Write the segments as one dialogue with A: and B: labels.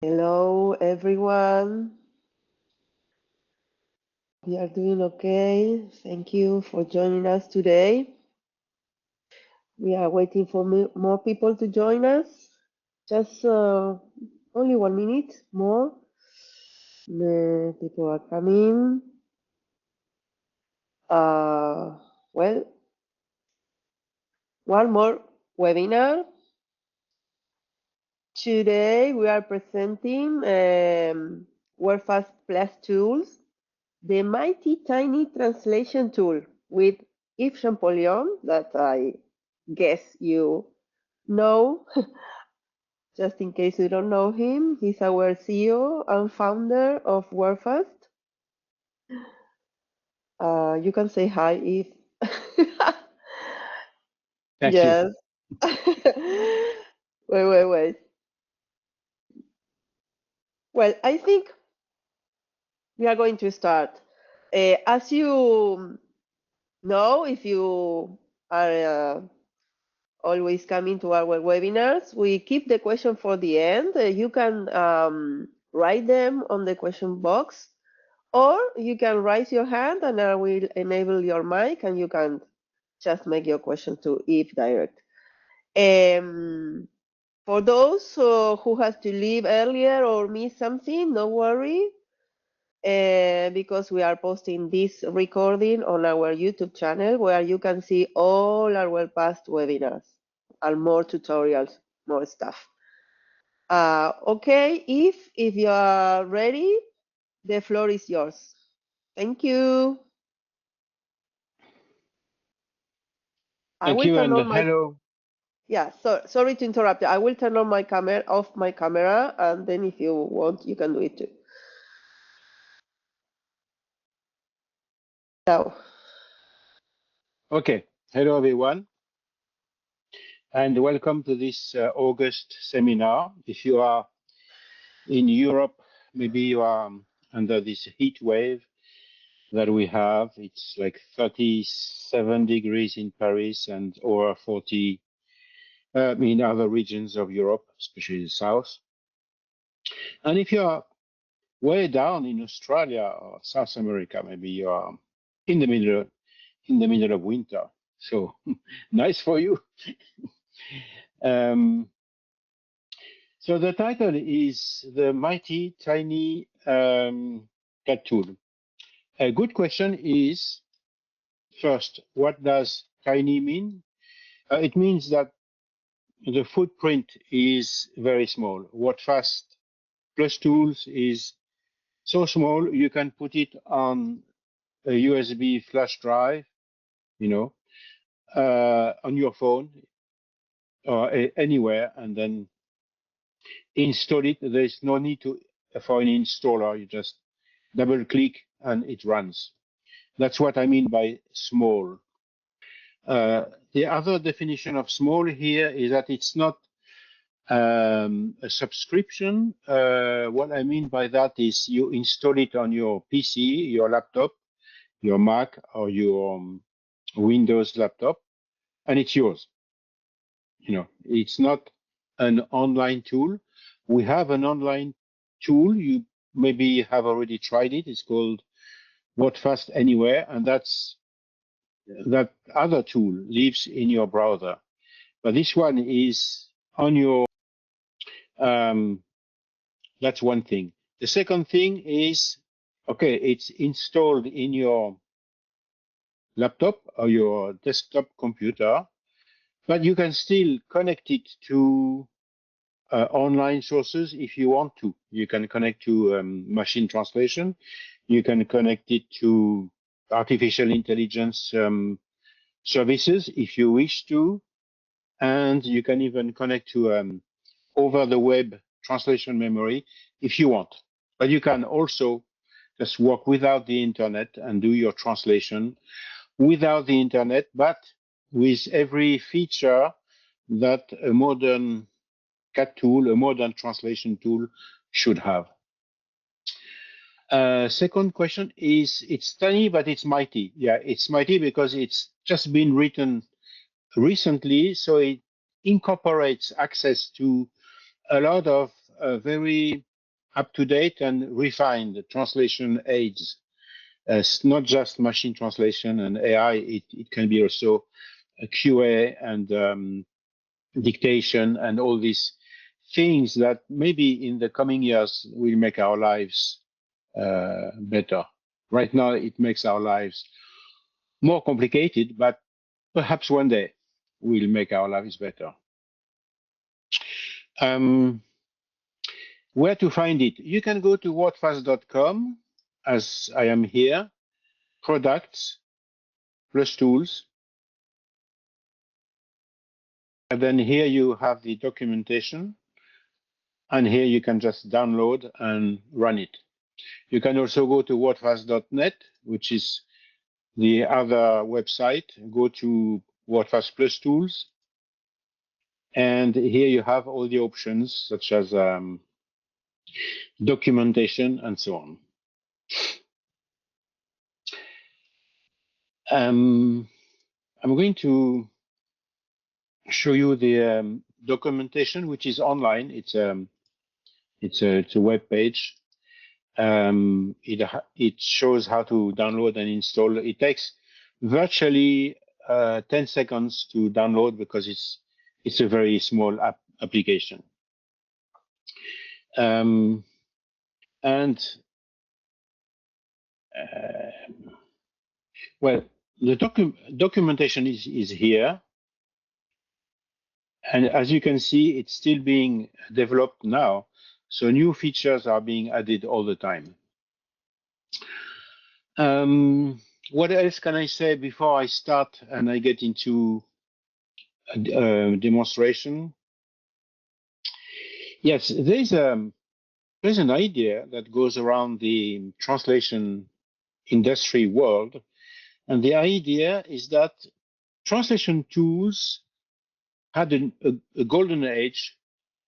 A: Hello, everyone. We are doing okay. Thank you for joining us today. We are waiting for more people to join us. Just only 1 minute more. The people are coming. Well, one more webinar. Today we are presenting Wordfast Plus Tools, the mighty tiny translation tool with Yves Champollion that I guess you know. Just in case you don't know him, he's our CEO and founder of Wordfast. You can say hi, Yves.
B: Thank
A: Yes. Wait. Well, I think we are going to start. As you know, if you are always coming to our webinars, we keep the question for the end. You can write them on the question box, or you can raise your hand and I will enable your mic and you can just make your question to Eve direct. For those who has to leave earlier or miss something, no worry, because we are posting this recording on our YouTube channel where you can see all our past webinars and more tutorials, more stuff. Okay, if you are ready, the floor is yours. Thank you. I will
B: you,
A: turn
B: and
A: on my
B: hello.
A: sorry to interrupt you. I will turn on my camera, off my camera, and then if you want, you can do it too. Now.
B: Okay, hello everyone, and welcome to this August seminar. If you are in Europe, maybe you are under this heat wave that we have. It's like 37 degrees in Paris and over 40 in other regions of Europe, especially the south. And if you are way down in Australia or South America, maybe you are in the middle of winter. So nice for you. So the title is The Mighty Tiny Cat Tool. A good question is, first, what does tiny mean? It means that the footprint is very small. Wordfast Plus Tools is so small you can put it on a USB flash drive, on your phone or anywhere, and then install it. There's no need for an installer. You just double click and it runs. That's what I mean by small. The other definition of small here is that it's not a subscription. What I mean by that is you install it on your PC, your laptop, your Mac, or your Windows laptop, and it's yours. It's not an online tool. We have an online tool. You maybe have already tried it. It's called Wordfast Anywhere, and that other tool lives in your browser. But this one is on your. That's one thing. The second thing is, okay, it's installed in your laptop or your desktop computer, but you can still connect it to online sources if you want to. You can connect to machine translation. You can connect it to artificial intelligence services if you wish to. And you can even connect to over the web translation memory if you want. But you can also just work without the internet and do your translation without the internet, but with every feature that a modern CAT tool, a modern translation tool should have. Second question is, it's tiny, but it's mighty. Yeah, it's mighty because it's just been written recently, so it incorporates access to a lot of very up to date and refined translation aids. It's not just machine translation and AI, it can be also a QA and dictation and all these things that maybe in the coming years will make our lives better. Right now, it makes our lives more complicated, but perhaps one day will make our lives better. Where to find it? You can go to wordfast.com, as I am here, products plus tools. And then here you have the documentation. And here you can just download and run it. You can also go to wordfast.net, which is the other website. Go to Wordfast Plus Tools. And here you have all the options, such as documentation and so on. I'm going to show you the documentation, which is online. It's a web page. It shows how to download and install. It takes virtually 10 seconds to download because it's a very small application. Well, the documentation is here. And as you can see, it's still being developed now. So new features are being added all the time. What else can I say before I start and I get into a demonstration? Yes, there's an idea that goes around the translation industry world. And the idea is that translation tools had a golden age,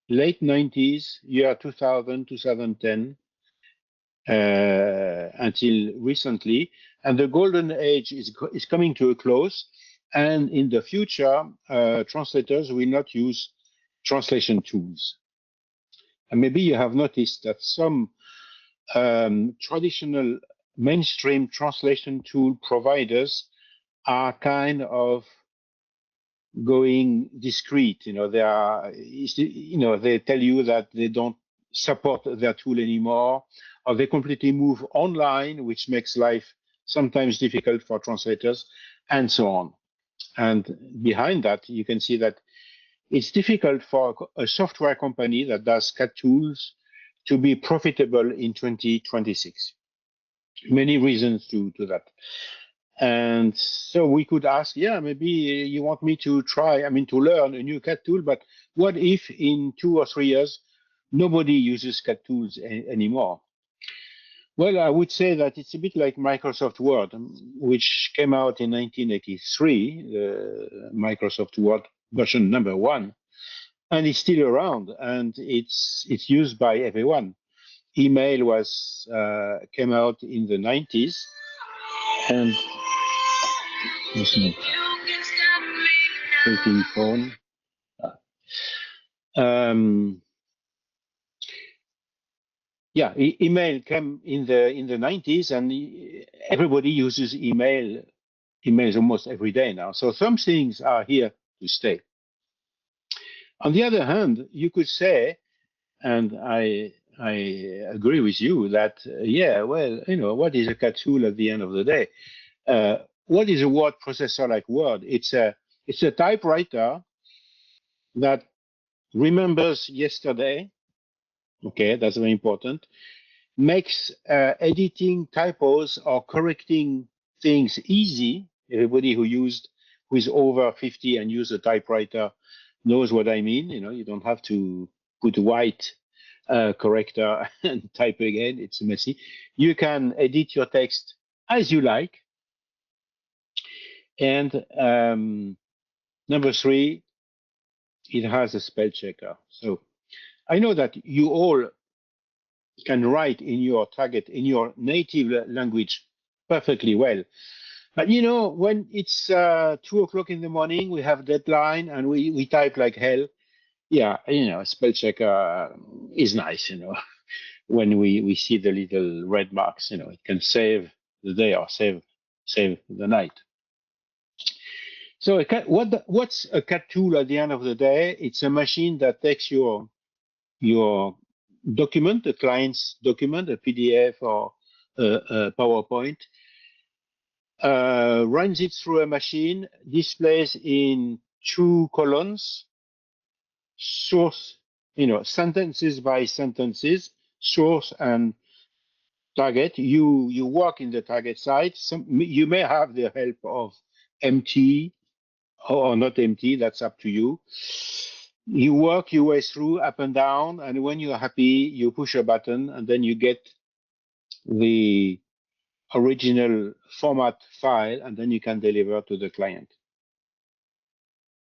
B: late 90s, year 2000, 2010, until recently. And the golden age is coming to a close. And in the future, translators will not use translation tools. And maybe you have noticed that some traditional mainstream translation tool providers are kind of going discreet. They tell you that they don't support their tool anymore, or they completely move online, which makes life sometimes difficult for translators, and so on. And behind that, you can see that it's difficult for a software company that does CAT tools to be profitable in 2026. Many reasons to that. And so we could ask, yeah, maybe you want me to to learn a new CAT tool, but what if in 2 or 3 years, nobody uses CAT tools anymore? Well, I would say that it's a bit like Microsoft Word, which came out in 1983, Microsoft Word version number 1, and it's still around, and it's used by everyone. Email came out in the 90s, and taking phone. Email came in the 90s, and everybody uses emails almost every day now. So some things are here to stay. On the other hand, you could say, and I agree with you that what is a CAT tool at the end of the day? What is a word processor like Word? It's a typewriter that remembers yesterday. Okay, that's very important. Makes editing typos or correcting things easy. Everybody who is over 50 and use a typewriter knows what I mean. You don't have to put white corrector and type again. It's messy. You can edit your text as you like. And number 3, it has a spell checker. So I know that you all can write in your native language perfectly well. But when it's 2 o'clock in the morning, we have deadline and we type like hell. Yeah, spell checker is nice, when we see the little red marks, it can save the day or save the night. So what's a CAT tool at the end of the day? It's a machine that takes your document, the client's document, a PDF or a PowerPoint, runs it through a machine, displays in two columns, source, sentences by sentences, source and target. You work in the target site. You may have the help of MT or not MT, that's up to you. You work your way through up and down, and when you're happy, you push a button, and then you get the original format file, and then you can deliver to the client.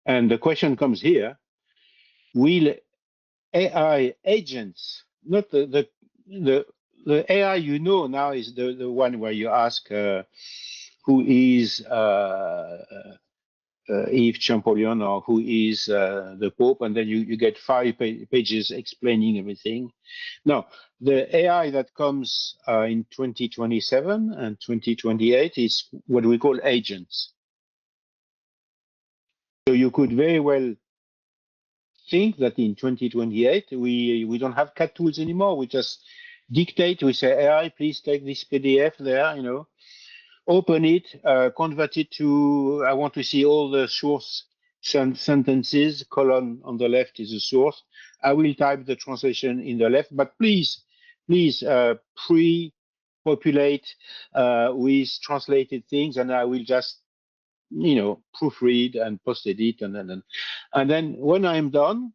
B: And the question comes here, will AI agents, not the AI now is the one where you ask who is Yves Champollion or who is the Pope, and then you get 5 pages explaining everything. No, the AI that comes in 2027 and 2028 is what we call agents. So you could very well think that in 2028 we don't have CAT tools anymore. We just dictate. We say AI, please take this PDF there. Open it, convert it to. I want to see all the source sentences. Column on the left is the source. I will type the translation in the left, but please pre-populate with translated things, and I will just proofread and post edit, and then when I'm done,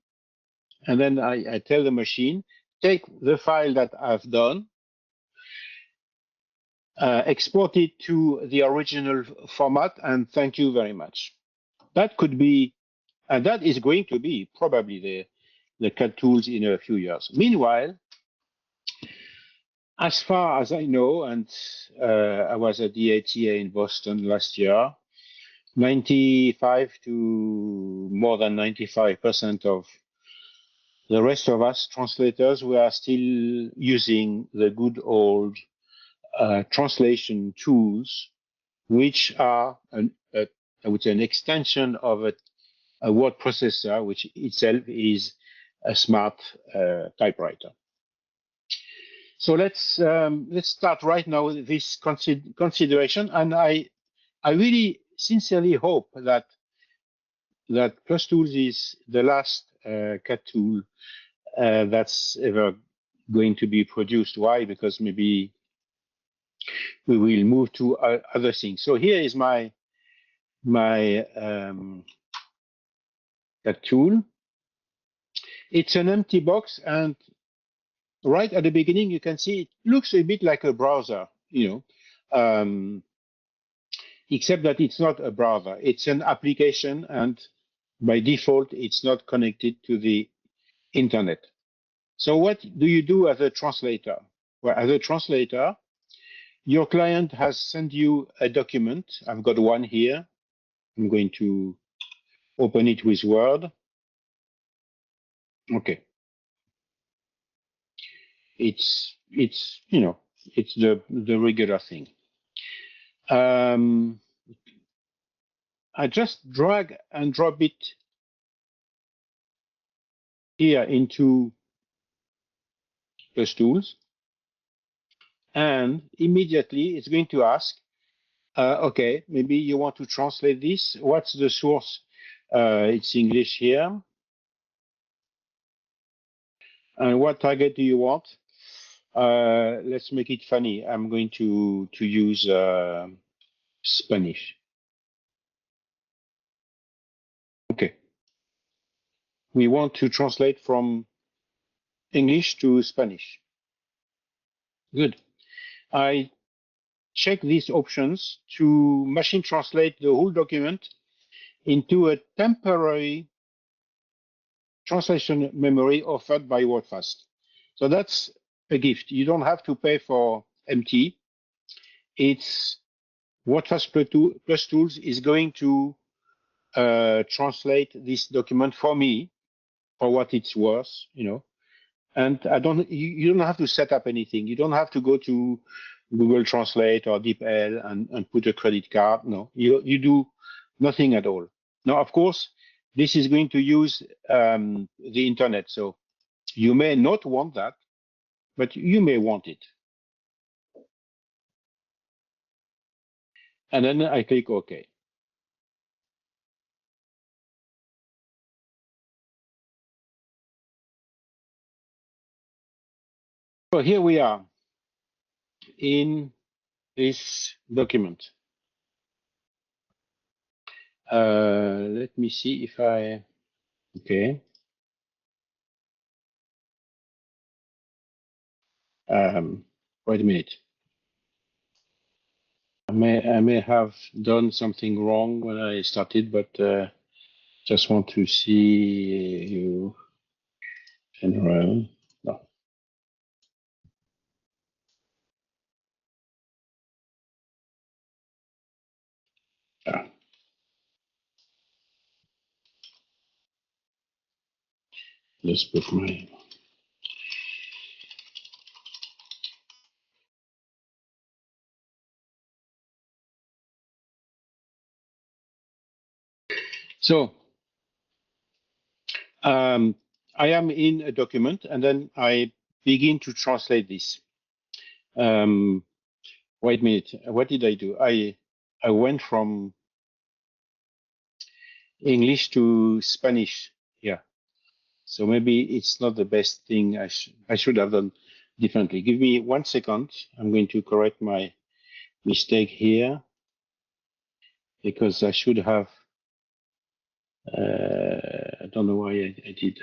B: and then I tell the machine, take the file that I've done, export it to the original format, and thank you very much. That could be, and that is going to be probably the CAT tools in a few years. Meanwhile, as far as I know, and I was at the ATA in Boston last year, 95 to more than 95% of the rest of us translators, we are still using the good old translation tools, which are I would say an extension of a word processor, which itself is a smart typewriter. So let's start right now with this consideration, and I really sincerely hope that Plus Tools is the last CAT tool that's ever going to be produced. Why? Because maybe we will move to other things. So here is my CAT tool. It's an empty box, and right at the beginning you can see it looks a bit like a browser, except that it's not a browser. It's an application, and by default, it's not connected to the internet. So what do you do as a translator? Well, as a translator, your client has sent you a document. I've got one here. I'm going to open it with Word. Okay. It's the regular thing. I just drag and drop it here into Plus Tools, and immediately it's going to ask, okay, maybe you want to translate this. What's the source? It's English here. And what target do you want? Let's make it funny. I'm going to use Spanish. Okay. We want to translate from English to Spanish. Good. I check these options to machine translate the whole document into a temporary translation memory offered by Wordfast. So that's a gift. You don't have to pay for MT. It's Wordfast Plus Tools is going to translate this document for me for what it's worth, And you don't have to set up anything. You don't have to go to Google Translate or DeepL and put a credit card. No, you do nothing at all. Now, of course, this is going to use the internet. So you may not want that, but you may want it. And then I click OK. So here we are in this document. Let me see if okay. Wait a minute. I may have done something wrong when I started, but just want to see you general. No. Ah, let's put my. So I am in a document, and then I begin to translate this. Wait a minute. What did I do? I went from English to Spanish. Yeah. So maybe it's not the best thing. I should have done differently. Give me 1 second. I'm going to correct my mistake here because I should have. I don't know why I did.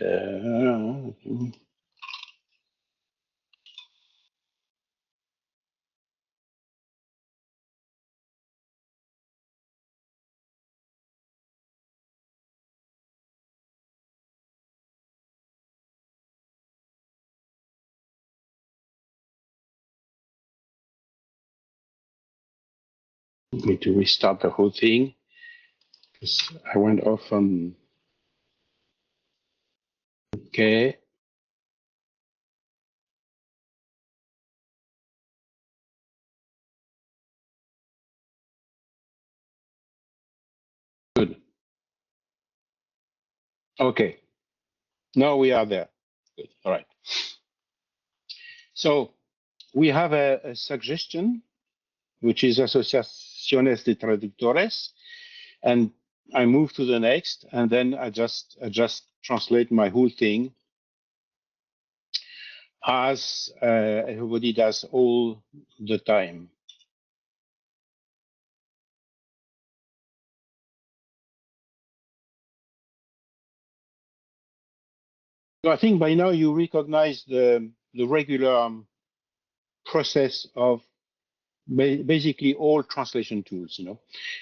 B: I'm going to restart the whole thing because I went off on. Okay. Good. Okay. Now we are there. Good. All right. So we have a suggestion, which is Asociaciones de Traductores, and I move to the next, and then I just translate my whole thing as everybody does all the time. So I think by now you recognize the regular process of basically all translation tools.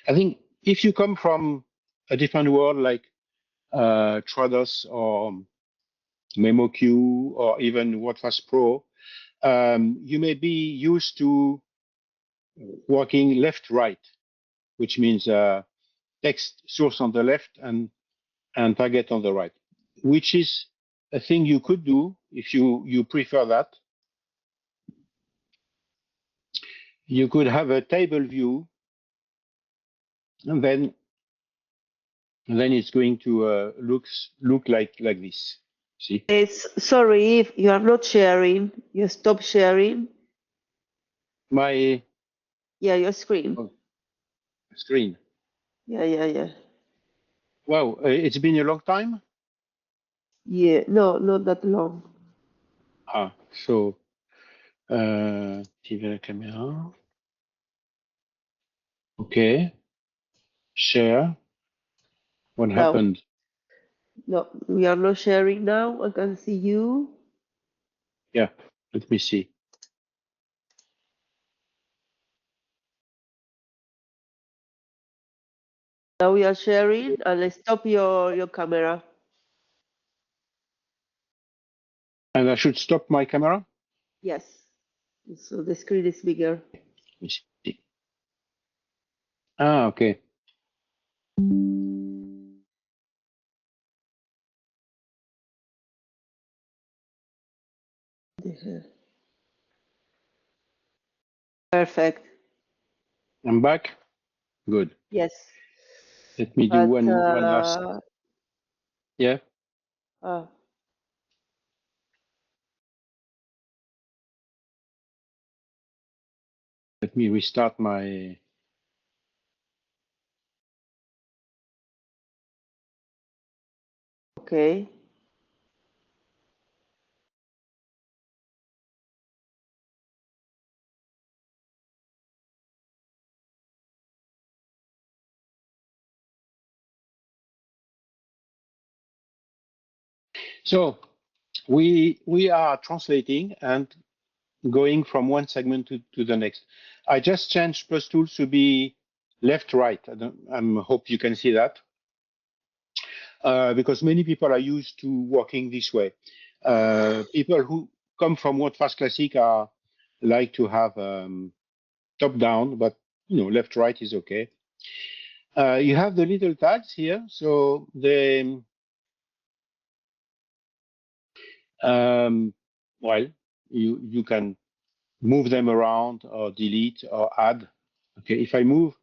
B: I think if you come from a different world like Trados or MemoQ or even Wordfast Pro, you may be used to working left-right, which means text source on the left and target on the right, which is a thing you could do if you prefer that. You could have a table view, and then it's going to look like this. See?
A: Sorry if you are not sharing. You stop sharing.
B: My
A: your screen.
B: Screen.
A: Yeah.
B: Wow, it's been a long time.
A: Yeah, no, not that long.
B: So activer la caméra. Okay. Share. What happened?
A: No, we are not sharing now. I can see you.
B: Yeah, let me see.
A: Now we are sharing, and let's stop your camera.
B: And I should stop my camera?
A: Yes. So the screen is bigger.
B: Let me see. Okay.
A: Perfect.
B: I'm back. Good.
A: Yes.
B: Let me do
A: But
B: one last. Yeah.
A: uh,
B: Let me restart my.
A: okay.
B: So we are translating and going from one segment to the next. I just changed Plus Tools to be left right. I hope you can see that because many people are used to working this way. People who come from Wordfast Classic are like to have top down, but left right is okay. You have the little tags here, so um, well, you can move them around or delete or add. Okay, if I remove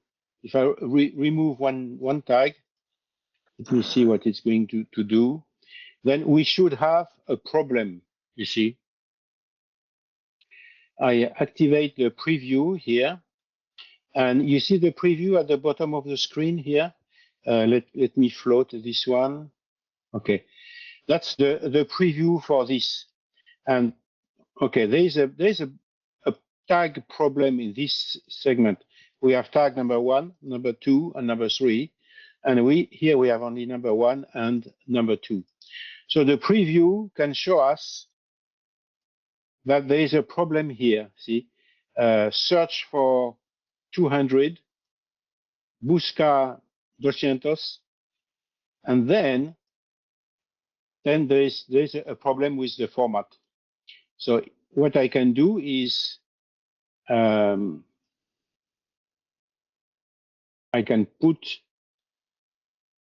B: one tag, let me see what it's going to do. Then we should have a problem. You see, I activate the preview here, and you see the preview at the bottom of the screen here. Let me float this one. Okay, that's the preview for this. And okay, a tag problem in this segment. We have tag number 1, number 2, and number 3. And here we have only number 1 and number 2. So the preview can show us that there is a problem here. See, search for 200, busca 200, and then there's a problem with the format. So what I can do is um, I can put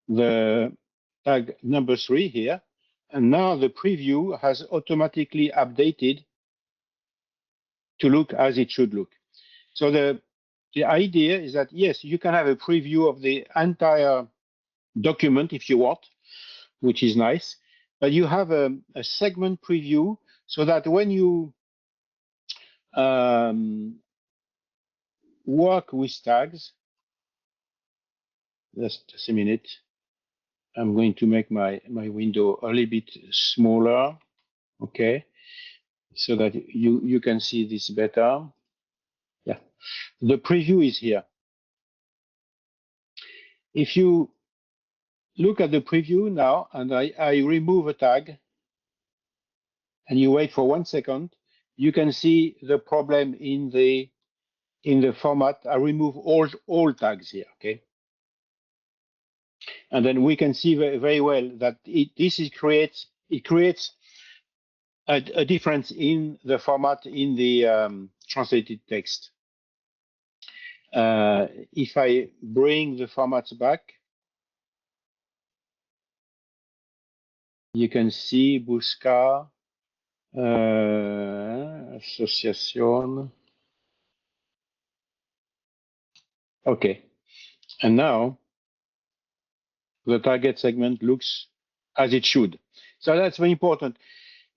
B: the tag number 3 here, and now the preview has automatically updated to look as it should look. So the idea is that yes, you can have a preview of the entire document if you want, which is nice, but you have a segment preview so that when you um, work with tags, just a minute, I'm going to make my window a little bit smaller, okay, so that you can see this better. Yeah, the preview is here. If you look at the preview now, and I remove a tag, and you wait for 1 second, you can see the problem in the format. I remove all tags here, okay? And then we can see very well that it creates a difference in the format in the translated text. If I bring the formats back, you can see buscar, association. Okay, and now the target segment looks as it should. So that's very important.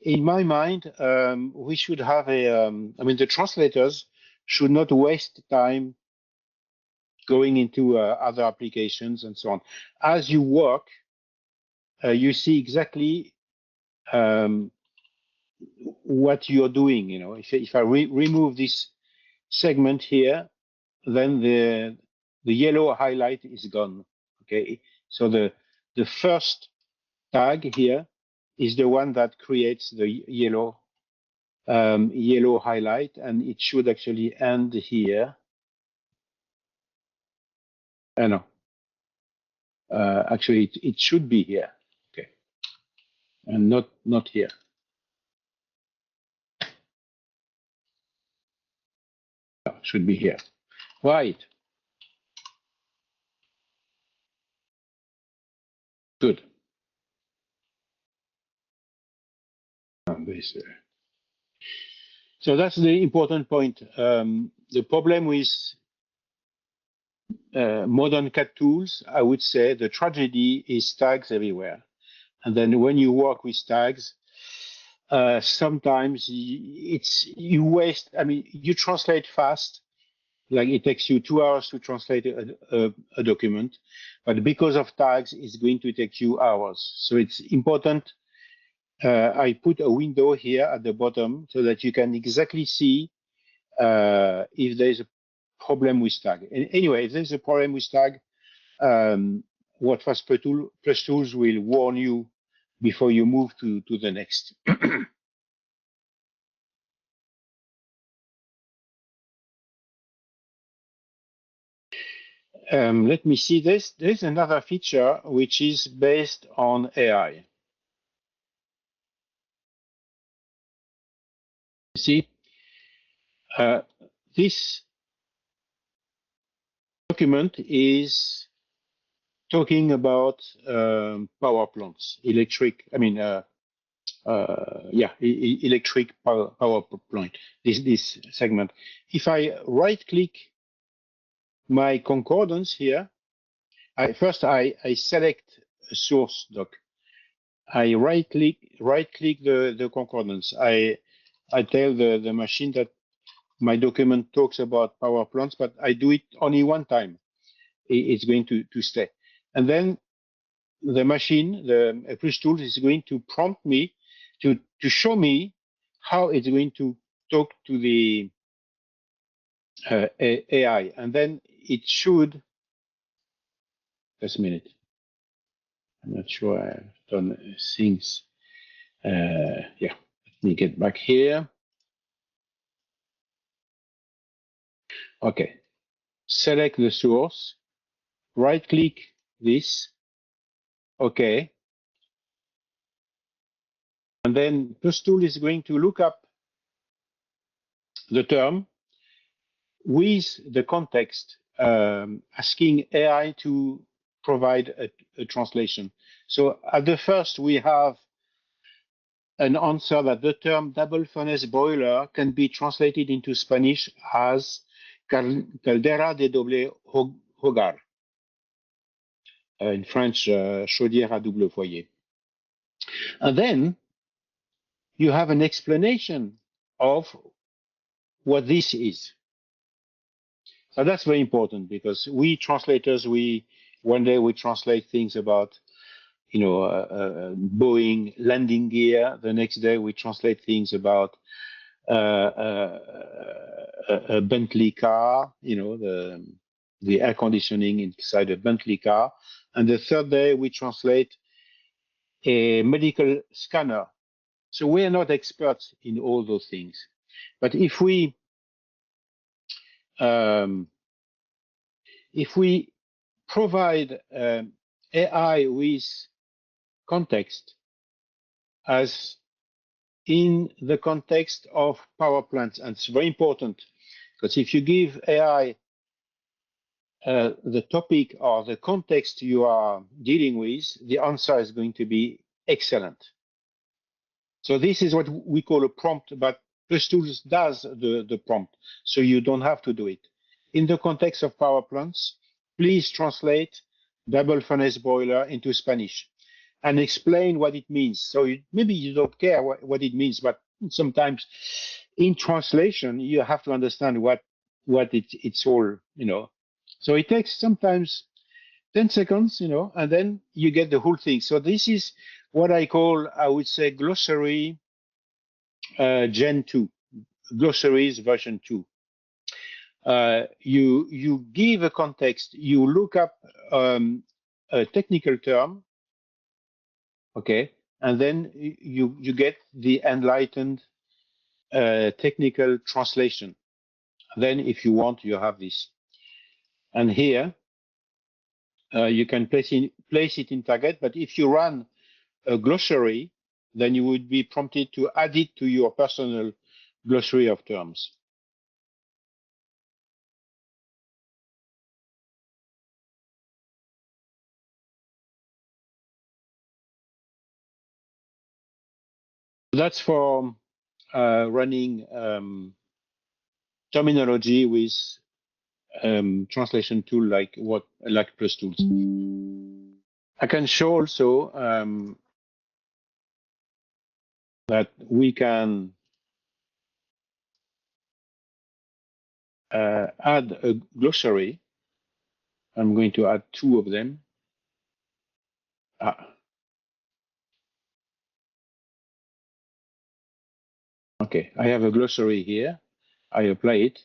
B: In my mind, we should have the translators should not waste time going into other applications and so on. As you work, you see exactly um, what you're doing. If I remove this segment here, then the yellow highlight is gone. Okay, so the first tag here is the one that creates the yellow highlight, and it should actually end here. No, actually it should be here. Okay, and not here. No, it should be here. Right. Good. This, So that's the important point. The problem with modern CAD tools, I would say the tragedy is tags everywhere. And then when you work with tags, sometimes you waste. I mean, you translate fast, like it takes you 2 hours to translate a document, but because of tags, it's going to take you hours. So it's important. I put a window here at the bottom so that you can exactly see if there's a problem with tag. And anyway, if there's a problem with tag, um, Wordfast Plus Tools will warn you before you move to the next. Let me see this. There's another feature which is based on AI. See, this document is talking about power plants, electric power plant. This segment. If I right click my concordance here, I select a source doc. I right click the concordance. I tell the machine that my document talks about power plants, but I do it only one time. It's going to stay. And then the machine, the Plus tool, is going to prompt me to show me how it's going to talk to the AI. And then it should, just a minute. I'm not sure I've done things. Yeah, let me get back here. Okay, select the source, right click this, okay. And then Plus tool is going to look up the term with the context, asking AI to provide a translation. So at the first, we have an answer that the term double furnace boiler can be translated into Spanish as caldera de doble hogar. In French, chaudière à double foyer. And then you have an explanation of what this is. So that's very important because we translators, one day we translate things about, Boeing landing gear. The next day we translate things about a Bentley car, the air conditioning inside a Bentley car. And the third day we translate a medical scanner. So we are not experts in all those things. But um, if we provide AI with context, as in the context of power plants, and it's very important because if you give AI the topic or the context you are dealing with, the answer is going to be excellent. So this is what we call a prompt, but Plus Tools does the prompt, so you don't have to do it. In the context of power plants, please translate double furnace boiler into Spanish and explain what it means. So maybe you don't care what it means, but sometimes in translation, you have to understand what it's all, So it takes sometimes 10 seconds, and then you get the whole thing. So this is what I would say, glossary Gen 2, glossaries version 2. You give a context, you look up a technical term, okay, and then you get the enlightened technical translation. Then, if you want, you have this, and here you can place it in target. But if you run a glossary, then you would be prompted to add it to your personal glossary of terms. That's for running terminology with translation tool like Plus Tools. I can show also that we can add a glossary. I'm going to add 2 of them. Okay, I have a glossary here. I apply it.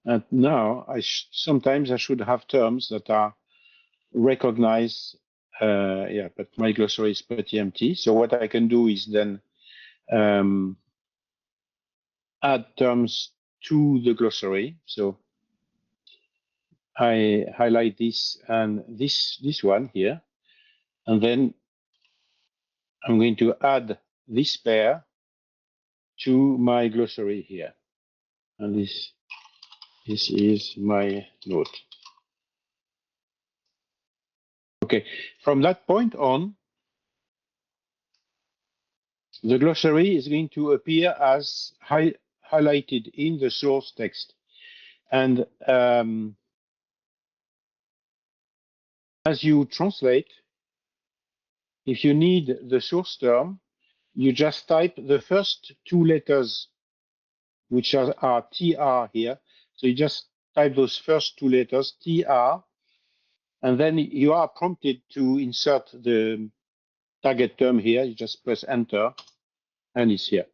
B: And now sometimes I should have terms that are recognized. Yeah, but my glossary is pretty empty. So what I can do is then add terms to the glossary. So I highlight this and this one here, and then I'm going to add this pair to my glossary here, and this is my note. Okay, from that point on, the glossary is going to appear as highlighted in the source text, and as you translate, if you need the source term, you just type the first 2 letters, which are TR here. So you just type those first 2 letters, TR, and then you are prompted to insert the target term here. You just press enter, and it's here.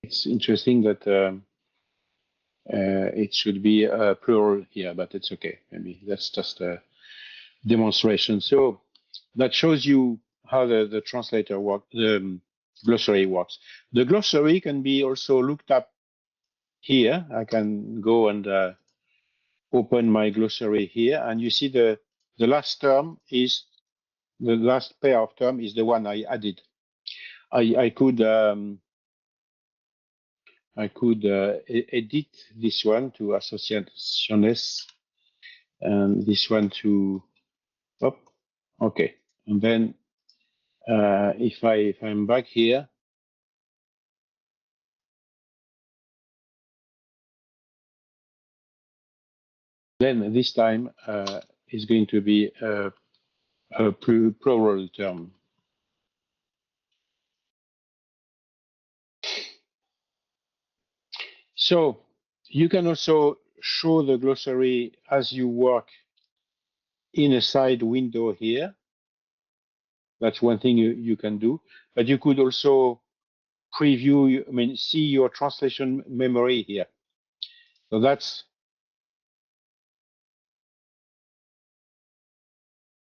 B: It's interesting that it should be plural here, but it's okay. Maybe that's just a demonstration. So that shows you how the translator works, the glossary works. The glossary can be also looked up here. I can go and open my glossary here, and you see the last term is the last pair of term is the one I added. I could edit this one to asociaciones and this one to okay, and then if I'm back here, then this time is going to be a plural term. So you can also show the glossary as you work in a side window here. That's one thing you can do, but you could also preview, see your translation memory here. So that's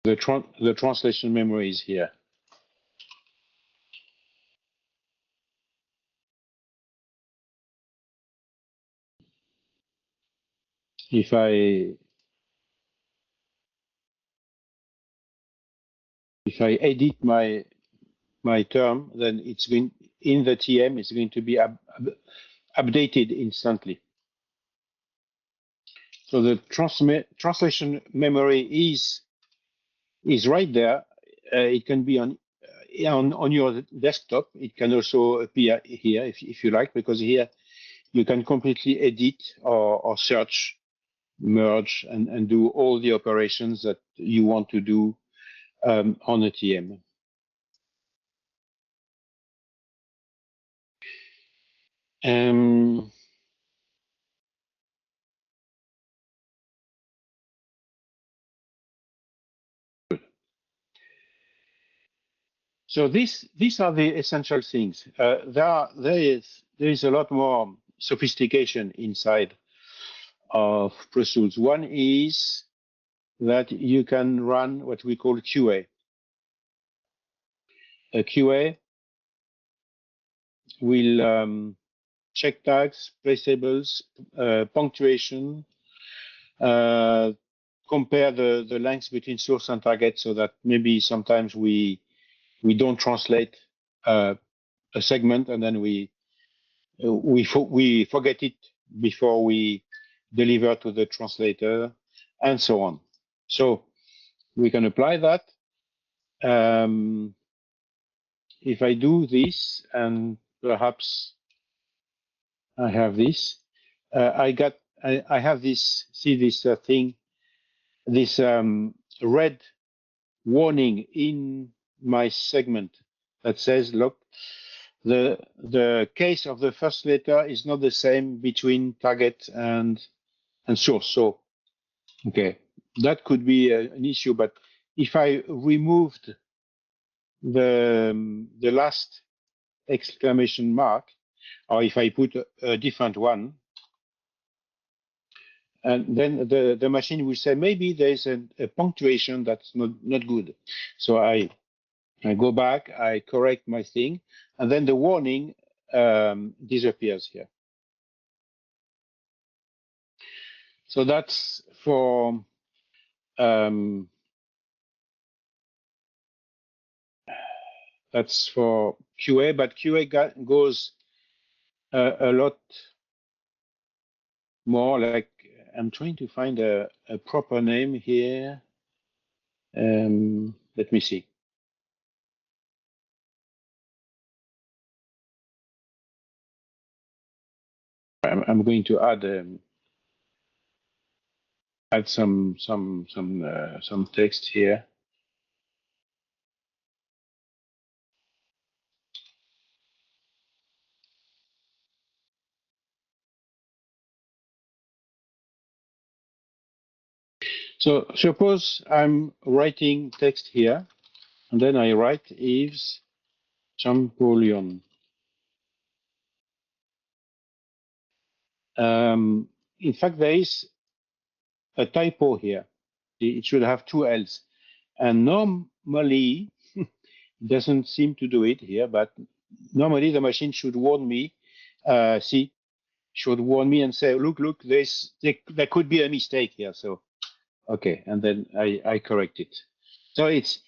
B: the translation memory is here. If I edit my term, then it's going in the TM. It's going to be updated instantly. So the translation memory is right there. It can be on your desktop. It can also appear here if you like, because here you can completely edit or search, merge, and do all the operations that you want to do on a TM. So these are the essential things. There is a lot more sophistication inside of Pro Tools. One is that you can run what we call QA. A QA will check tags, placeables, punctuation, compare the lengths between source and target, so that maybe sometimes we don't translate a segment and then we forget it before we deliver to the translator, and so on. So we can apply that. If I do this, and perhaps I have this, I have this, see this thing, this red warning in my segment that says, look, the case of the first letter is not the same between target and source. So, okay, that could be an issue. But if I removed the last exclamation mark, or if I put a different one, and then the machine will say maybe there's a punctuation that's not good. So I go back, I correct my thing, and then the warning disappears here. So that's for QA, but QA goes a lot more. Like, I'm trying to find a proper name here. Let me see. I'm going to add some text here. So suppose I'm writing text here, and then I write Yves Champollion. In fact, there is a typo here. It should have two L's. And normally, it doesn't seem to do it here, but normally the machine should warn me, should warn me and say, look, there could be a mistake here. So, okay, and then I correct it. So it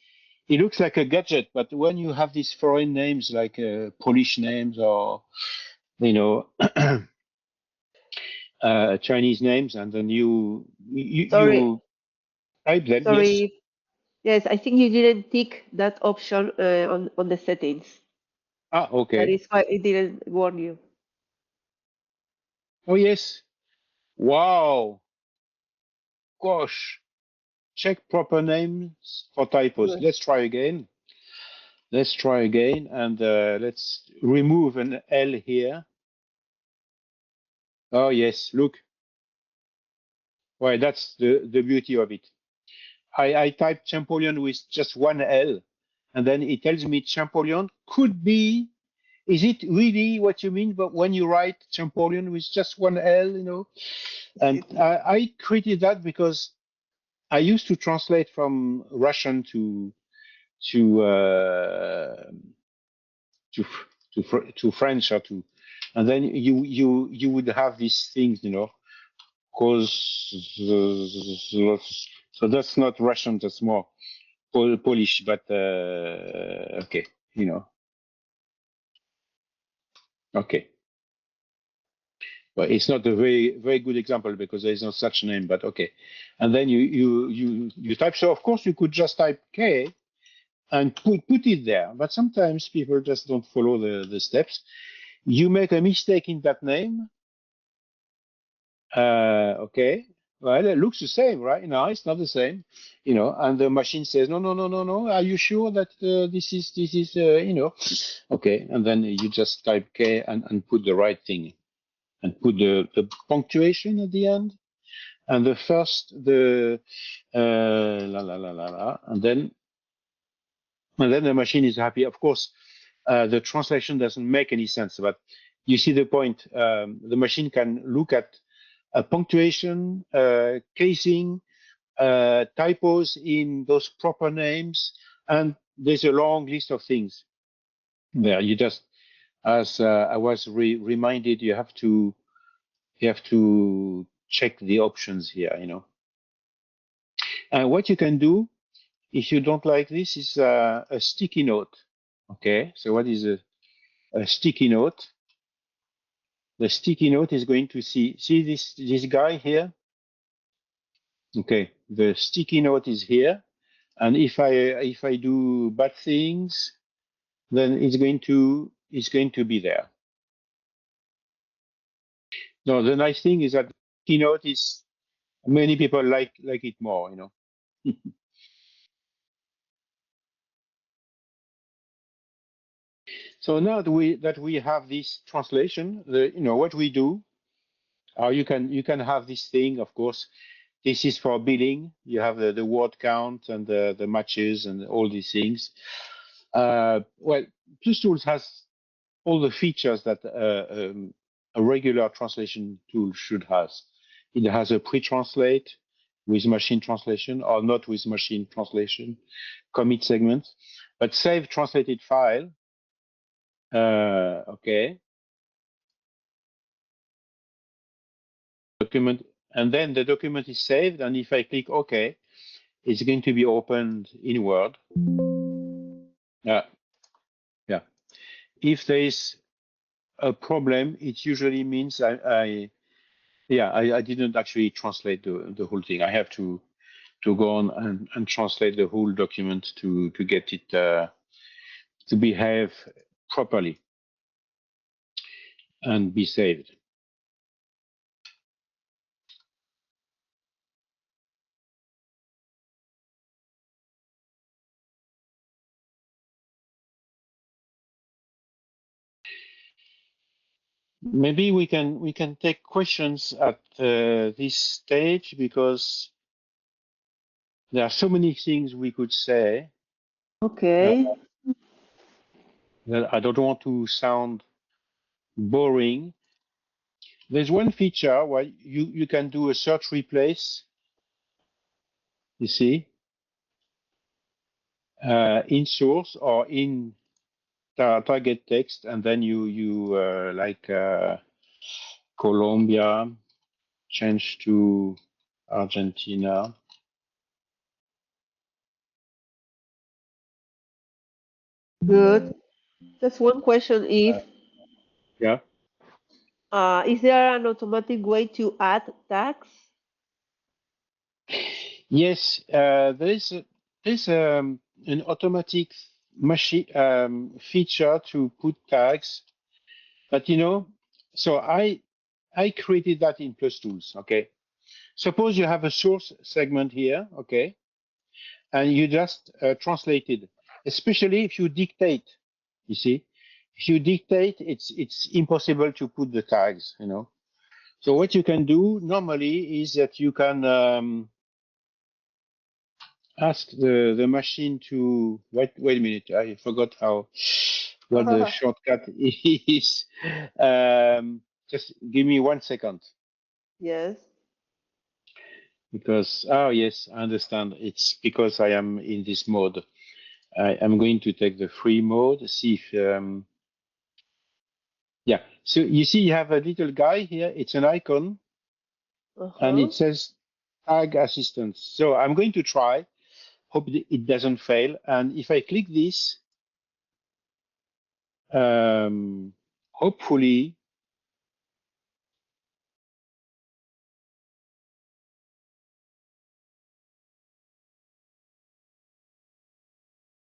B: looks like a gadget, but when you have these foreign names like Polish names or, Chinese names, and then you
A: Sorry,
B: type them, yes.
A: sorry. Yes, I think you didn't tick that option on the settings.
B: Ah,
A: That
B: okay.
A: is why it didn't warn you.
B: Oh, yes. Wow. Gosh. Check proper names for typos.
A: Good.
B: Let's try again. And let's remove an L here. Oh, yes. Look. Well, that's the beauty of it. I type Champollion with just one L, and then it tells me Champollion could be. Is it really what you mean? But when you write Champollion with just one L. And I created that because I used to translate from Russian to French, and then you would have these things, cause. So that's not Russian, that's more Polish, but okay, okay. Well, it's not a very good example because there is no such name, but okay. And then you type. So of course you could just type K and put it there, but sometimes people just don't follow the steps. You make a mistake in that name. Okay. Well, it looks the same, right? No, it's not the same, and the machine says, no, no, no, no, no. Are you sure that this is, okay. And then you just type K and put the right thing and put the punctuation at the end. And the first, la, la, la, la, la, and then the machine is happy. Of course, the translation doesn't make any sense, but you see the point. The machine can look at punctuation, casing, typos in those proper names, and there's a long list of things there. You just, as I was reminded, you have to check the options here. And what you can do if you don't like this is a sticky note. Okay, so what is a sticky note? The sticky note is going to see this guy here. Okay, the sticky note is here, And if I do bad things, then it's going to be there. No, the nice thing is that Keynote is many people like it more, you know. So now that we have this translation, what we do, you can have this thing, of course. This is for billing. You have the word count and the matches and all these things. Well, Plus Tools has all the features that a regular translation tool should have. It has a pre-translate with machine translation or not with machine translation, commit segments, but save translated file. Okay, document, and then the document is saved. And if I click OK, it's going to be opened in Word. Yeah, yeah. If there is a problem, it usually means I didn't actually translate the whole thing. I have to go on and translate the whole document to get it to behave properly and be saved. Maybe we can take questions at this stage because there are so many things we could say.
A: Okay.
B: That I don't want to sound boring. There's one feature where you can do a search replace. You see, in source or in target text, and then you like Colombia, change to Argentina.
A: Good. Just one question,
B: Uh,
A: if
B: yeah.
A: is there an automatic way to add tags?
B: Yes, there's an automatic machine feature to put tags, but so I created that in Plus Tools. Okay, suppose you have a source segment here. Okay, and you just translate it, especially if you dictate. You see, if you dictate, it's impossible to put the tags. So what you can do normally is that you can ask the machine to wait a minute. I forgot what the shortcut is. Just give me 1 second
A: Yes.
B: because yes, I understand. It's because I am in this mode. I'm going to take the free mode. See if yeah. So you see, you have a little guy here. It's an icon, and
A: Uh-huh.
B: it says tag assistance. So I'm going to try. Hope it doesn't fail. And if I click this, hopefully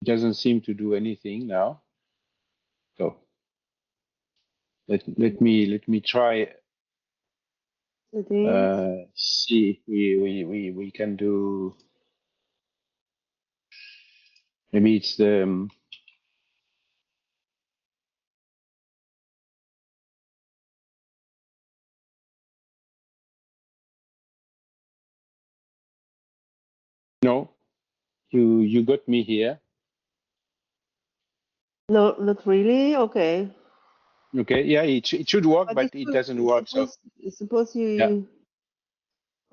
B: it doesn't seem to do anything now. So let me try.
A: Settings.
B: See if we can do. Maybe it's the no. You got me here.
A: No, not really. Okay.
B: Okay, yeah, it should work,
A: But
B: but it doesn't work. So
A: suppose
B: yeah,
A: you.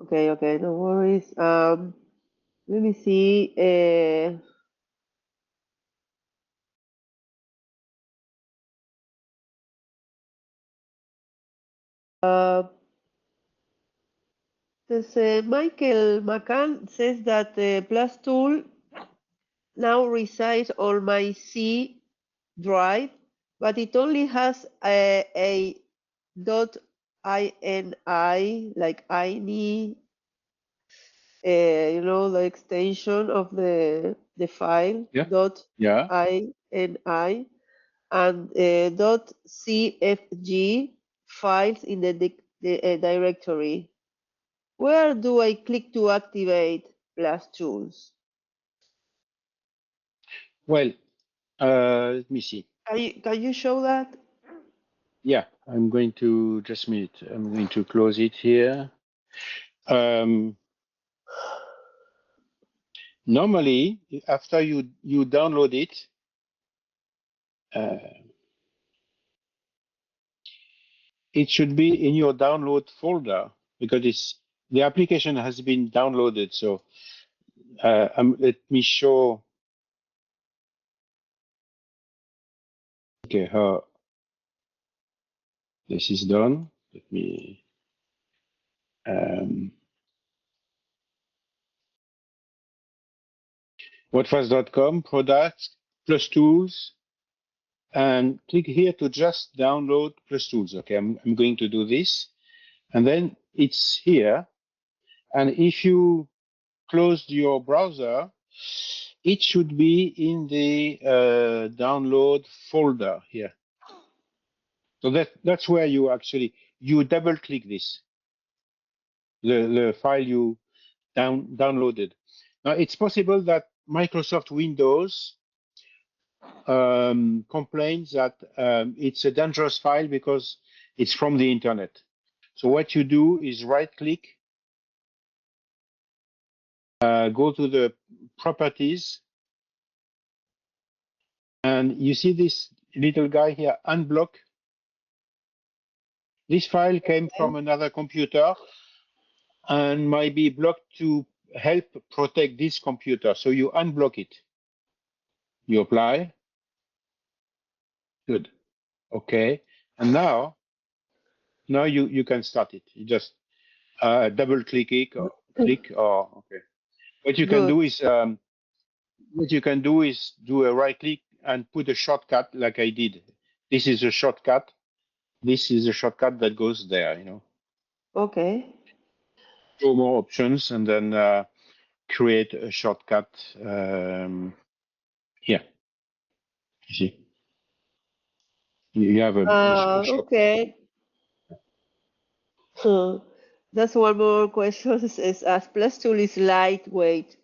A: Okay. Okay. No worries. Let me see. This Michael McCann says that the Plus tool now resides on my C drive, but it only has a .ini like ini. you know, the extension of the file
B: Yeah.
A: dot
B: Yeah.
A: .ini and dot .cfg files in the directory. Where do I click to activate Plus Tools?
B: Well, let me see.
A: Can you show that?
B: Yeah, I'm going to just a minute. I'm going to close it here. Normally, after you download it, it should be in your download folder because the application has been downloaded. So let me show. Okay, how this is done. Let me. Wordfast.com products plus tools and click here to just download plus tools. Okay, I'm going to do this and then it's here. And if you closed your browser, it should be in the download folder here. So that's where you actually you double click this the file you downloaded. Now it's possible that Microsoft Windows complains that it's a dangerous file because it's from the internet. So what you do is right click, go to the properties, and you see this little guy here, unblock. This file came from another computer and might be blocked to help protect this computer. So you unblock it. You apply. Good. Okay. And now you can start it. You just double click it or okay. What you can
A: Good.
B: do is do a right click and put a shortcut like I did. This is a shortcut. This is a shortcut that goes there.
A: Okay.
B: Show more options and then create a shortcut here. You see, you have a short.
A: Okay. That's one more question. Is as Plus Tool is lightweight,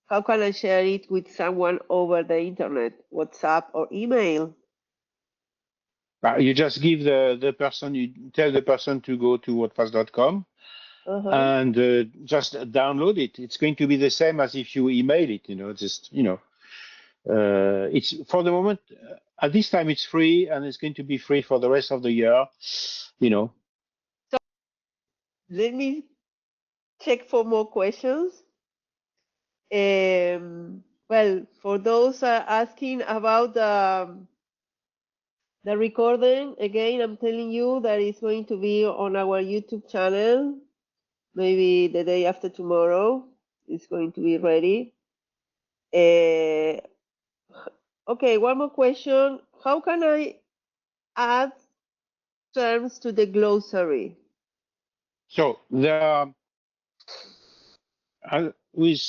A: how can I share it with someone over the internet, WhatsApp or email?
B: You just give the person, you tell the person to go to wordfast.com and just download it. It's going to be the same as if you email it. It's for the moment. At this time, it's free, and it's going to be free for the rest of the year.
A: So let me check for more questions. Well, for those asking about the recording, again, I'm telling you that it's going to be on our YouTube channel. Maybe the day after tomorrow, it's going to be ready. Okay, one more question. How can I add terms to the glossary?
B: So there are with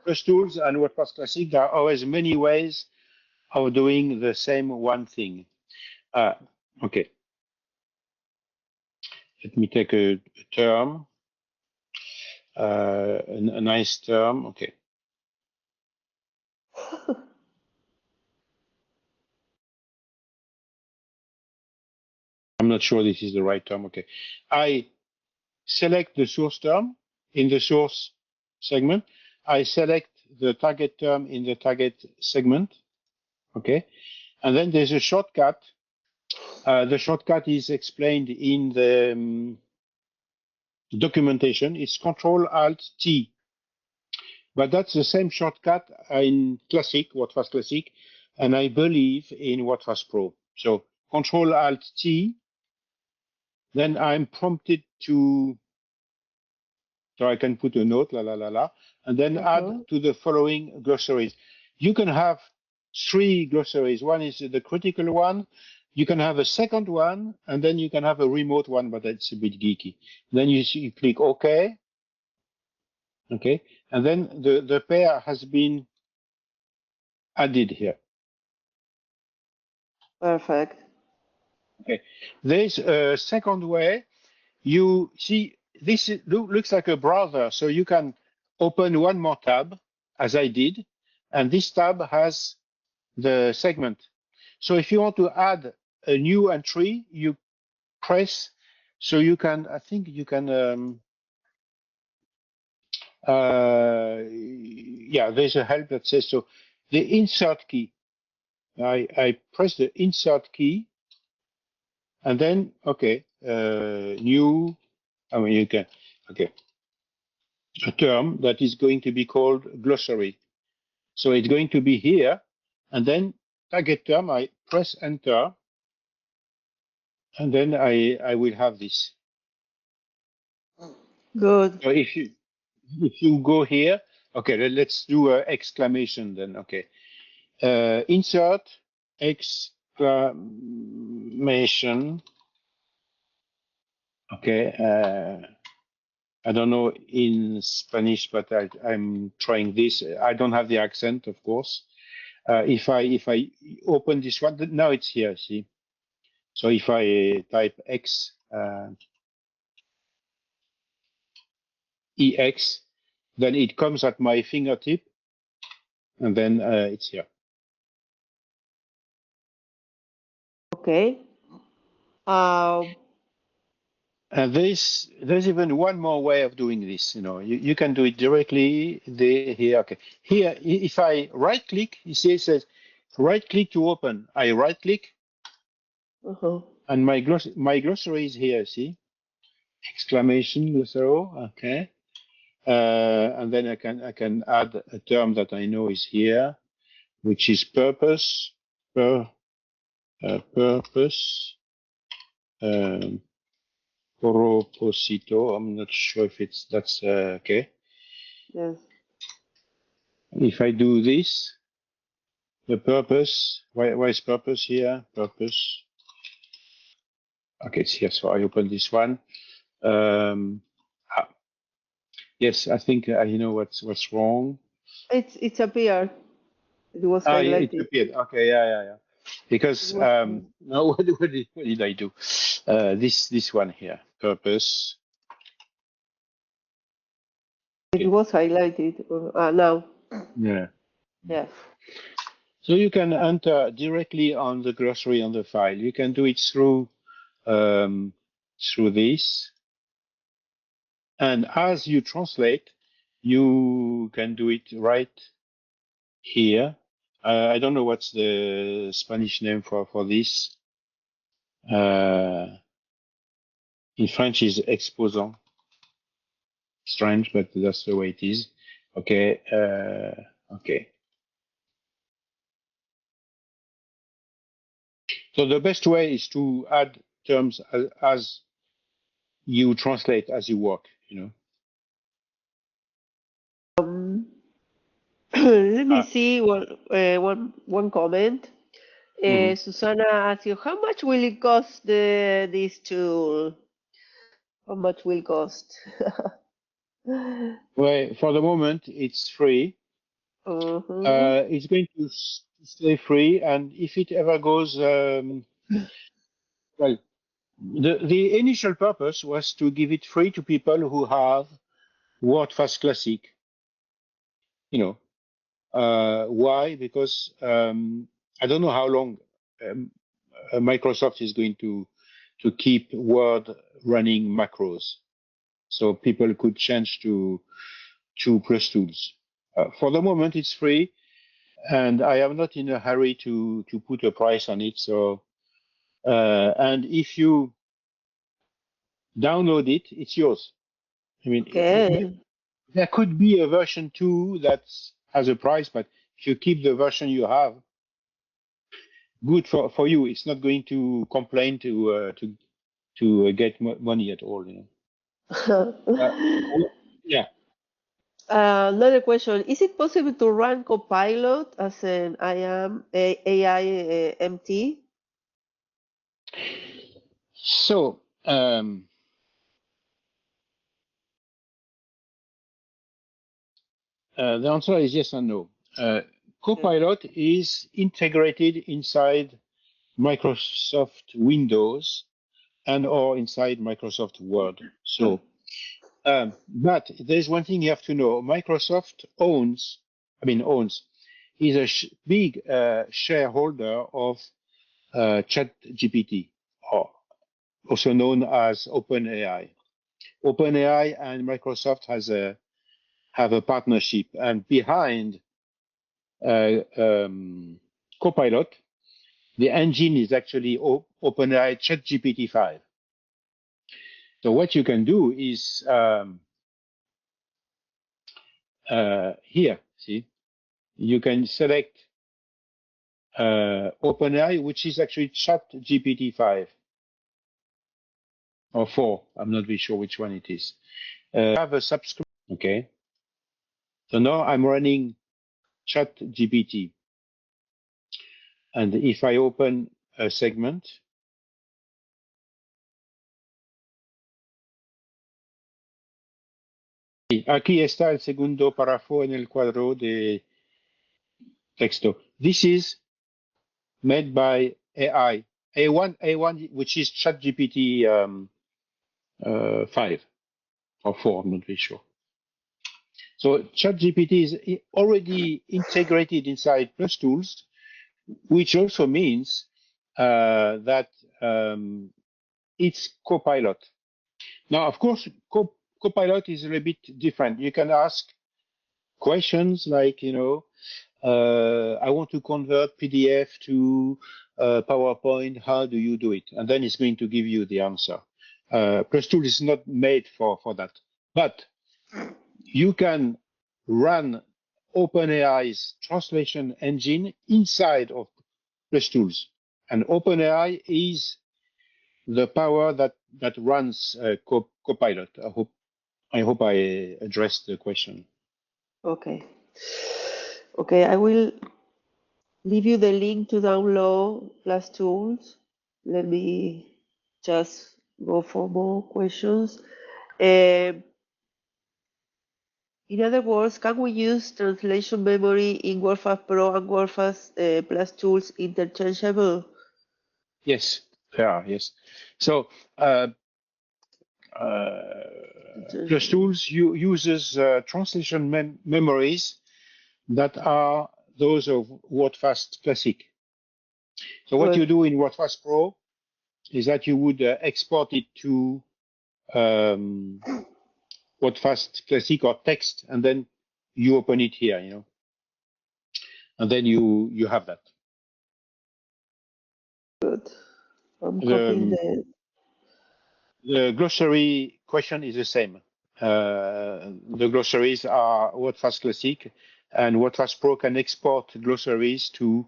B: Plus Tools and WordPress Classic, there are always many ways of doing the same one thing. Okay, let me take a term, a nice term. Okay. I'm not sure this is the right term. Okay. I select the source term in the source segment. I select the target term in the target segment. Okay. And then there's a shortcut. The shortcut is explained in the documentation. It's Control Alt T. But that's the same shortcut in Classic, WordFast Classic, and I believe in WordFast Pro. So Control Alt T. Then I'm prompted to, so I can put a note, and then add to the following glossaries. You can have 3 glossaries. One is the critical one. You can have a second one, and then you can have a remote one, but that's a bit geeky. Then you click OK. Okay. and then the pair has been added here.
A: Perfect.
B: Okay. There's a second way. You see, this looks like a browser, so you can open one more tab, as I did, and this tab has the segment. So if you want to add a new entry, you press, so you can, I think you can, yeah, there's a help that says so. The insert key, I press the insert key, and then, okay, new, I mean, you can, okay, a term that is going to be called glossary. So it's going to be here, and then target term, I press enter, and then I will have this.
A: Good.
B: So if you go here, okay, let's do an exclamation then. Okay, insert exclamation. Okay, I don't know in Spanish, but I'm trying this. I don't have the accent, of course. If I open this one, now it's here. See, so if I type X EX, then it comes at my fingertip, and then it's here.
A: Okay.
B: And there's even one more way of doing this. You know, you can do it directly here. Okay, here if I right click, you see it says right click to open. I right click, and my glossary is here. See, exclamation glossary. Okay, and then I can add a term that I know is here, which is purpose. Purpose. Proposito. I'm not sure if that's okay.
A: Yes.
B: If I do this, the purpose, why is purpose here? Purpose. Okay, it's here. So I open this one. Ah, yes, I think I know what's wrong.
A: It's appeared. It was
B: It
A: highlighted.
B: appeared. Okay, yeah. Because no, what did I do? This one here, purpose.
A: It was highlighted. Now.
B: Yeah.
A: Yes.
B: So you can enter directly on the glossary on the file. You can do it through this, and as you translate, you can do it right here. I don't know what's the Spanish name for this. In French is exposant. Strange, but that's the way it is. Okay. Okay. So the best way is to add terms as you translate as you work. You know.
A: Let me
B: Uh,
A: see one comment.
B: mhm.
A: Susana asks you, how much will it cost this tool? How much will cost?
B: Well, for the moment, it's free.
A: Mhm.
B: It's going to stay free, and if it ever goes, well, the initial purpose was to give it free to people who have Wordfast Classic. You know, why? Because I don't know how long um, Microsoft is going to keep Word running macros, so people could change to Plus Tools. For the moment, it's free, and I am not in a hurry to put a price on it. So, and if you download it, it's yours. I mean,
A: Okay.
B: there could be a version 2 that has a price, but if you keep the version you have, good for you. It's not going to complain to get money at all. You know. Yeah.
A: Another question: is it possible to run Copilot as an AI MT?
B: So The answer is yes and no. Copilot is integrated inside Microsoft Windows and or inside Microsoft Word. So, but there's one thing you have to know. Microsoft is a big shareholder of ChatGPT, or also known as OpenAI. OpenAI and Microsoft have a partnership, and behind Copilot, the engine is actually OpenAI ChatGPT 5. So what you can do is here, see, you can select OpenAI, which is actually ChatGPT 5 or 4. I'm not really sure which one it is. Have a subscription. Okay. So now I'm running ChatGPT. And if I open a segment, aquí está el segundo párrafo en el cuadro de texto. This is made by AI. A1, which is ChatGPT 5 or 4, I'm not very sure. So ChatGPT is already integrated inside Plus Tools, which also means that it's Copilot. Now, of course, Copilot is a little bit different. You can ask questions like, I want to convert PDF to PowerPoint. How do you do it? And then it's going to give you the answer. Plus Tool is not made for that. But you can run OpenAI's translation engine inside of Plus Tools. And OpenAI is the power that runs Copilot. I hope I addressed the question.
A: Okay. Okay, I will leave you the link to download Plus Tools. Let me just go for more questions. In other words, can we use translation memory in Wordfast Pro and Wordfast Plus Tools interchangeable?
B: Yes, yes. So Plus Tools uses translation memories that are those of Wordfast Classic. So what you do in Wordfast Pro is that you would export it to Wordfast Classic or text, and then you open it here, and then you have that.
A: Good. I'm copying
B: the glossary question is the same. The glossaries are Wordfast Classic, and Wordfast Pro can export glossaries to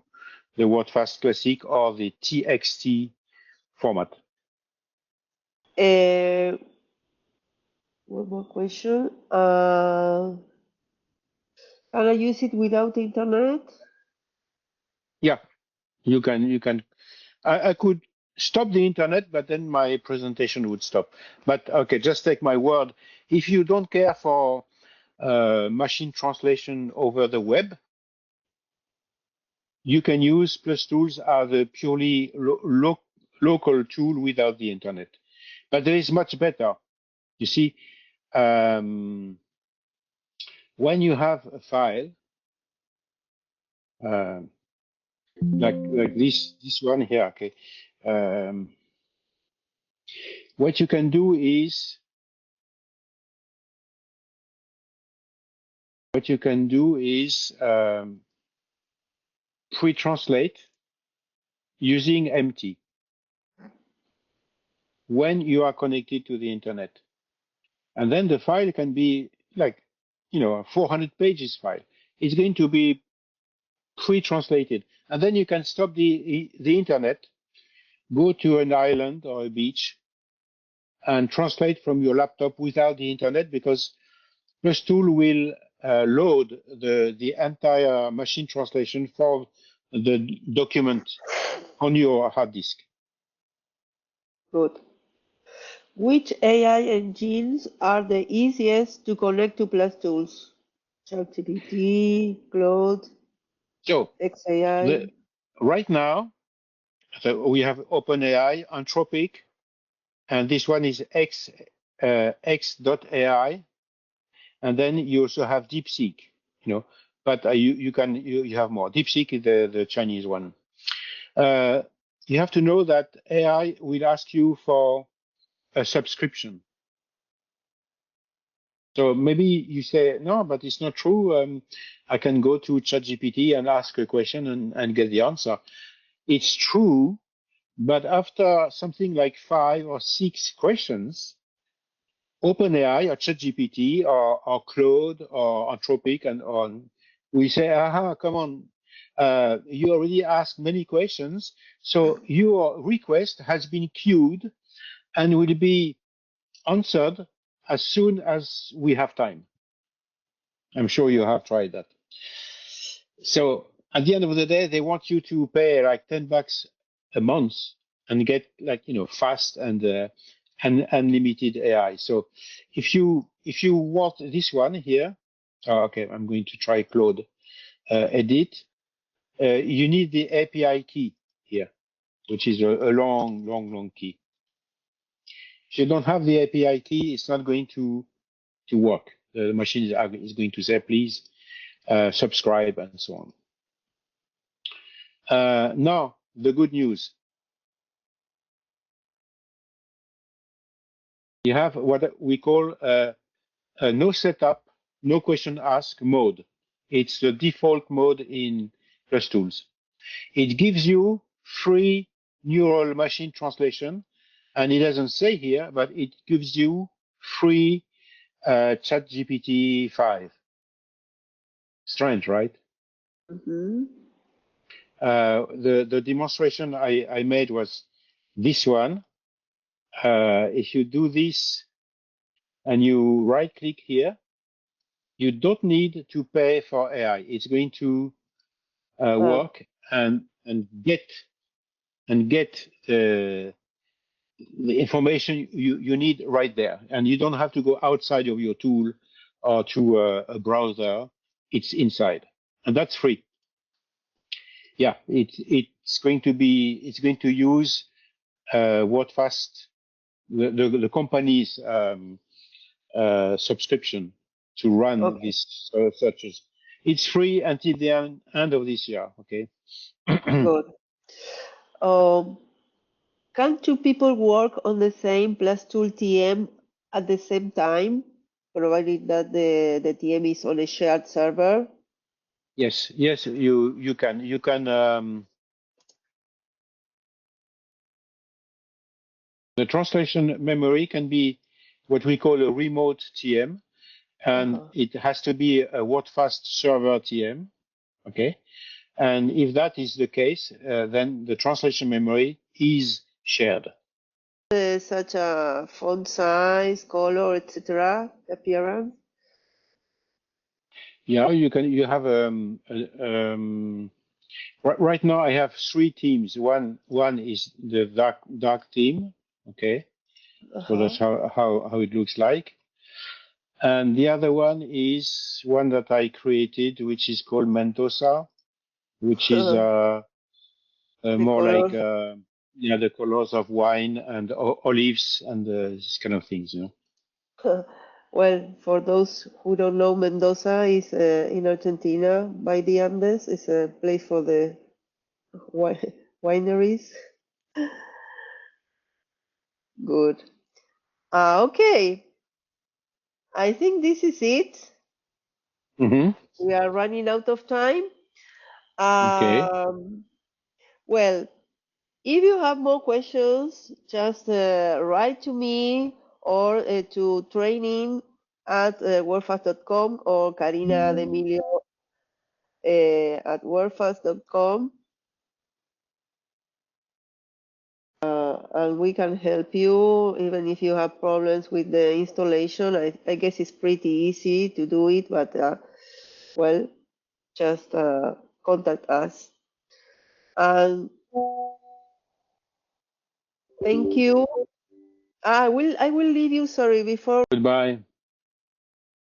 B: the Wordfast Classic or the TXT format.
A: One more question. Can I use it without internet?
B: Yeah, you can. I could stop the internet, but then my presentation would stop. But okay, just take my word. If you don't care for machine translation over the web, you can use Plus Tools as a purely local tool without the internet. But there is much better. You see, when you have a file like this one here, okay, what you can do is pre-translate using empty when you are connected to the internet. And then the file can be like, a 400 pages file. It's going to be pre-translated. And then you can stop the internet, go to an island or a beach, and translate from your laptop without the internet, because Plus Tool will load the entire machine translation for the document on your hard disk.
A: Good. Which AI engines are the easiest to connect to Plus Tools? ChatGPT, Claude,
B: So
A: XAI.
B: right now, so we have OpenAI, Anthropic, and this one is X.AI, and then you also have DeepSeek, but you have more. DeepSeek is the Chinese one. You have to know that AI will ask you for a subscription. So maybe you say, no, but it's not true. I can go to ChatGPT and ask a question and get the answer. It's true, but after something like 5 or 6 questions, OpenAI or ChatGPT or Claude or Anthropic and on, we say, aha, come on, you already asked many questions, so your request has been queued and will be answered as soon as we have time. I'm sure you have tried that. So at the end of the day, they want you to pay like $10 a month and get fast and unlimited AI. So if you want this one here, okay, I'm going to try Claude Edit. You need the API key here, which is a long key. If you don't have the API key, it's not going to work. The machine is going to say, please subscribe and so on. Now, the good news. You have what we call a no setup, no question asked mode. It's the default mode in Plus Tools. It gives you free neural machine translation, and it doesn't say here, but it gives you free ChatGPT 5. Strange, right?
A: Mm-hmm.
B: The demonstration I made was this one. If you do this and you right click here, you don't need to pay for AI. It's going to work and get the information you need right there, and you don't have to go outside of your tool or to a browser. It's inside, and that's free. Yeah, it's going to use Wordfast, the company's subscription to run
A: Okay,
B: these searches. It's free until the end of this year. Okay.
A: good. Um, can two people work on the same Plus Tool TM at the same time, provided that the TM is on a shared server?
B: Yes, you can the translation memory can be what we call a remote TM, and
A: Uh-huh.
B: it has to be a Wordfast server TM. Okay, and if that is the case, then the translation memory is shared.
A: Such a font size, color, etc., appearance.
B: Yeah, you have right now I have 3 teams. One is the dark team. Okay, so
A: Uh-huh.
B: that's how it looks like. And the other one is one that I created, which is called Mendoza, which is
A: The
B: more like
A: colors.
B: the colors of wine and olives and this kind of things.
A: Well, for those who don't know, Mendoza is in Argentina by the Andes. It's a place for the wineries. Good. Okay. I think this is it.
B: Hmm.
A: We are running out of time.
B: Okay.
A: Um, well, if you have more questions, just write to me or to training at wordfast.com or Karina D'Emilio at wordfast.com. And we can help you even if you have problems with the installation. I guess it's pretty easy to do it, but well, just contact us. And thank you. I will leave you, sorry, before
B: Goodbye.